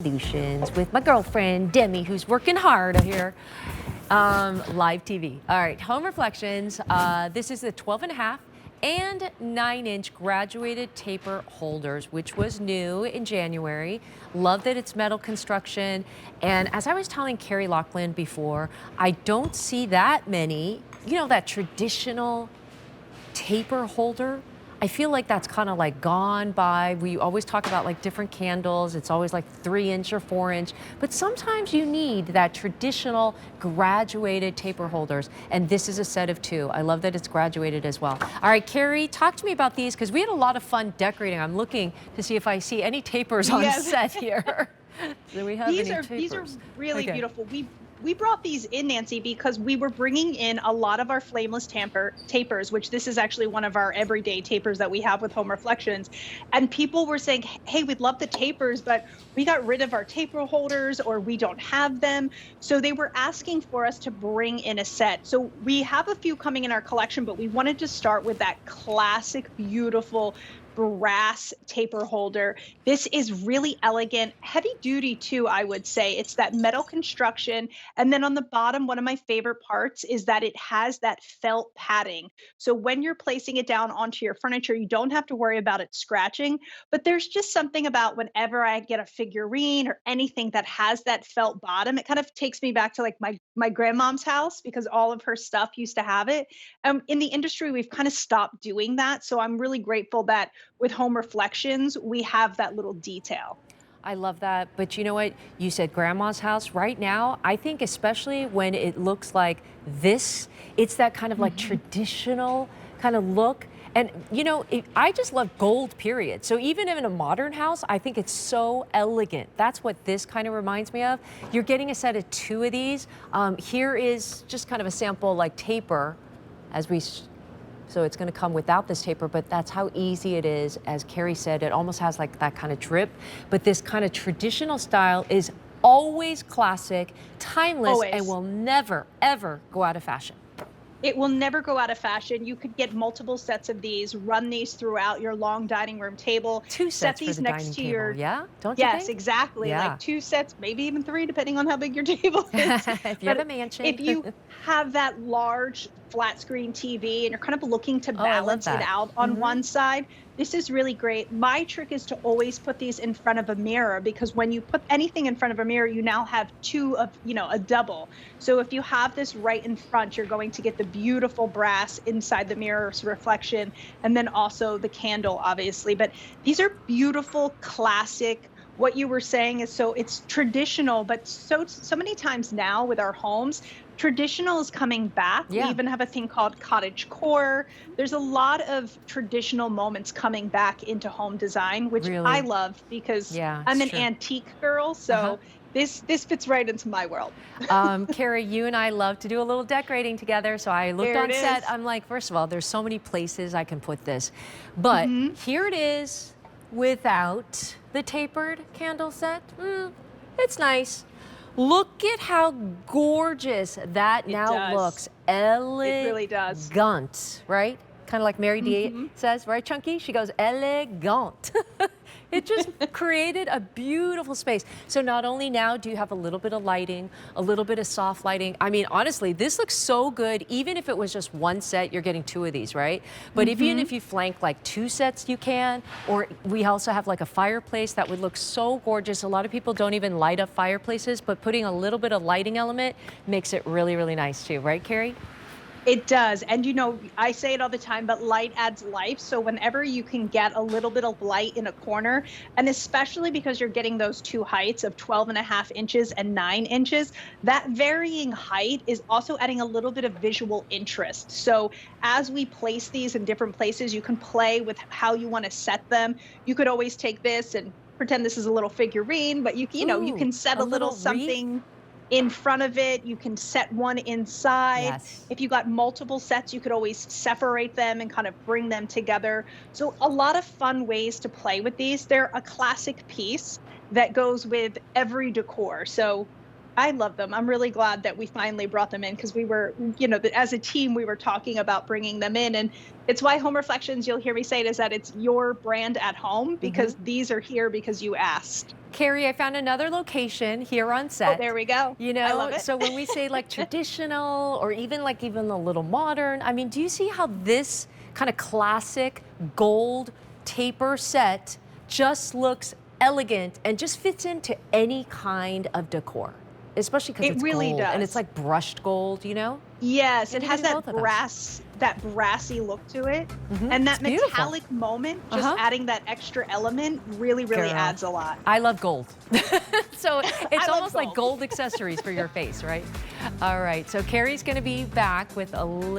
Solutions with my girlfriend Demi, who's working hard here. Live TV. All right, home reflections. This is the 12.5 and 9-inch graduated taper holders, which was new in January. Love that it's metal construction. And as I was telling Carrie Loughlin before, I don't see that many, that traditional taper holder. I feel like that's kind of like gone by. We always talk about like different candles. It's always like 3-inch or 4-inch, but sometimes you need that traditional graduated taper holders. And this is a set of 2. I love that it's graduated as well. All right, Carrie, talk to me about these because we had a lot of fun decorating. I'm looking to see if I see any tapers on set here. Do we have any tapers? These are really beautiful. We brought these in, Nancy, because we were bringing in a lot of our flameless tapers, which this is actually one of our everyday tapers that we have with Home Reflections. And people were saying, hey, we'd love the tapers, but we got rid of our taper holders or we don't have them. So they were asking for us to bring in a set. So we have a few coming in our collection, but we wanted to start with that classic, beautiful brass taper holder. This is really elegant, heavy duty too, I would say. It's that metal construction. And then on the bottom, one of my favorite parts is that it has that felt padding. So when you're placing it down onto your furniture, you don't have to worry about it scratching. But there's just something about whenever I get a figurine or anything that has that felt bottom, it kind of takes me back to like my grandmom's house because all of her stuff used to have it. In the industry, we've kind of stopped doing that. So I'm really grateful that with Home Reflections, we have that little detail. I love that. But you know what? You said grandma's house. Right now, I think especially when it looks like this, it's that kind of like traditional kind of look. And I just love gold, period. So even in a modern house, I think it's so elegant. That's what this kind of reminds me of. You're getting a set of 2 of these. Here is just kind of a sample like taper so it's going to come without this taper, but that's how easy it is. As Carrie said, it almost has like that kind of drip, but this kind of traditional style is always classic, timeless, Always. And will never, ever go out of fashion. It will never go out of fashion. You could get multiple sets of these, run these throughout your long dining room table. 2 sets set these for the next dining to table. your Yeah, don't you think? Yes, exactly. Yeah. Like 2 sets, maybe even 3, depending on how big your table is. If you have a mansion. If you have that large flat screen TV and you're kind of looking to balance it out on one side, this is really great. My trick is to always put these in front of a mirror because when you put anything in front of a mirror, you now have 2 of, a double. So if you have this right in front, you're going to get the beautiful brass inside the mirror's reflection and then also the candle, obviously. But these are beautiful, classic. What you were saying is so it's traditional, but so many times now with our homes, traditional is coming back. Yeah. We even have a thing called cottage core. There's a lot of traditional moments coming back into home design, which Really? I love because I'm an antique girl. So this fits right into my world. Carrie, you and I love to do a little decorating together. So I looked on set. I'm like, first of all, there's so many places I can put this. But here it is without the tapered candle set. It's nice. Look at how gorgeous that now looks. Elegant. It really does. Right? Kind of like Mary D says, right, Chunky? She goes, elegant. It just created a beautiful space. So not only now do you have a little bit of lighting, a little bit of soft lighting. I mean, honestly, this looks so good. Even if it was just 1 set, you're getting 2 of these, right? But even if you flank like 2 sets, you can. Or we also have like a fireplace that would look so gorgeous. A lot of people don't even light up fireplaces, but putting a little bit of lighting element makes it really, really nice too. Right, Carrie? It does. And I say it all the time, but light adds life. So whenever you can get a little bit of light in a corner, and especially because you're getting those 2 heights of 12.5 inches and 9 inches, that varying height is also adding a little bit of visual interest. So as we place these in different places, you can play with how you want to set them. You could always take this and pretend this is a little figurine, but you can set a little something in front of it. You can set one inside. Yes. If you got multiple sets, you could always separate them and kind of bring them together. So a lot of fun ways to play with these. They're a classic piece that goes with every decor. So I love them. I'm really glad that we finally brought them in because we were, as a team, we were talking about bringing them in. And it's why Home Reflections, you'll hear me say it, is that it's your brand at home because these are here because you asked. Carrie, I found another location here on set. Oh, there we go. You I know, love it. so when we say like traditional or even a little modern, I mean, do you see how this kind of classic gold taper set just looks elegant and just fits into any kind of decor? Especially because it's really gold does. and it's like brushed gold, you know? Yes, And it you has can do that brassy look to it. And that It's beautiful. metallic moment, just adding that extra element really, really Girl. adds a lot. I love gold. So it's love almost like gold. gold accessories for your face, right? All right, so Carrie's gonna be back with a